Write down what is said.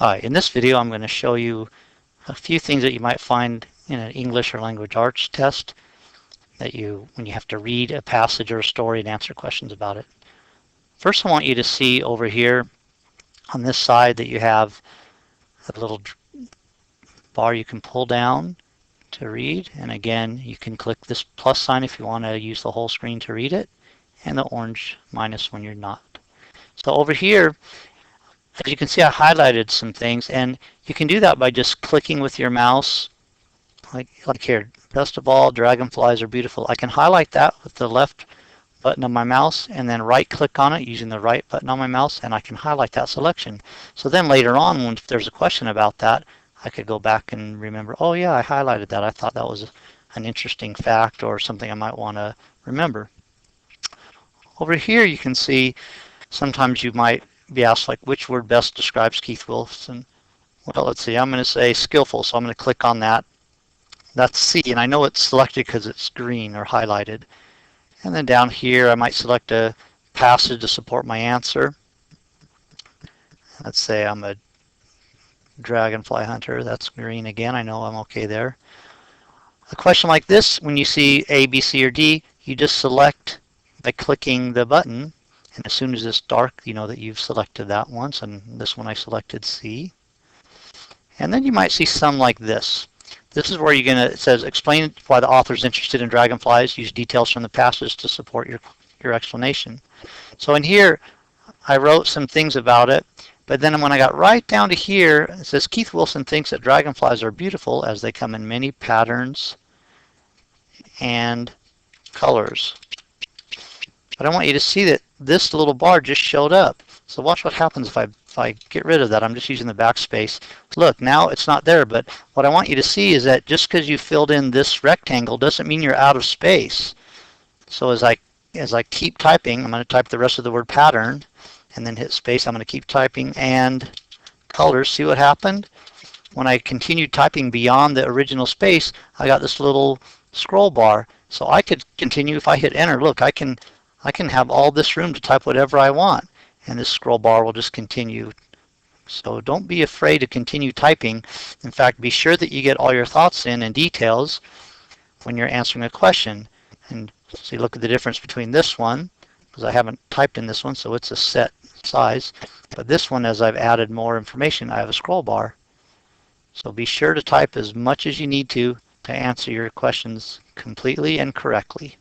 Hi, in this video I'm going to show you a few things that you might find in an English or language arts test that when you have to read a passage or a story and answer questions about it. First, I want you to see over here on this side that you have a little bar you can pull down to read, and again you can click this plus sign if you want to use the whole screen to read it, and the orange minus when you're not. So over here, as you can see, I highlighted some things, and you can do that by just clicking with your mouse, like here. Best of all, dragonflies are beautiful. I can highlight that with the left button on my mouse and then right click on it using the right button on my mouse, and I can highlight that selection. So then later on, if there's a question about that, I could go back and remember, oh yeah, I highlighted that. I thought that was an interesting fact or something I might want to remember. Over here you can see sometimes you might be asked, like, which word best describes Keith Wilson? Well, let's see, I'm going to say skillful, so I'm going to click on that. That's C, and I know it's selected because it's green or highlighted. And then down here I might select a passage to support my answer. Let's say I'm a dragonfly hunter. That's green again. I know I'm okay there. A question like this, when you see A, B, C, or D, you just select by clicking the button, and as soon as it's dark, you know that you've selected that once, and this one I selected C. And then you might see some like this. This is where it says, explain why the author is interested in dragonflies. Use details from the passage to support your explanation. So in here, I wrote some things about it, but then when I got right down to here, it says, Keith Wilson thinks that dragonflies are beautiful as they come in many patterns and colors. But I want you to see that this little bar just showed up. So watch what happens if I get rid of that. I'm just using the backspace. Look, now it's not there, but what I want you to see is that just because you filled in this rectangle doesn't mean you're out of space. So as I keep typing, I'm going to type the rest of the word pattern and then hit space. I'm going to keep typing and colors. See what happened? When I continued typing beyond the original space, I got this little scroll bar. So I could continue if I hit enter. Look, I can have all this room to type whatever I want, and this scroll bar will just continue. So don't be afraid to continue typing. In fact, be sure that you get all your thoughts in and details when you're answering a question. And see, look at the difference between this one, because I haven't typed in this one, so it's a set size. But this one, as I've added more information, I have a scroll bar. So be sure to type as much as you need to answer your questions completely and correctly.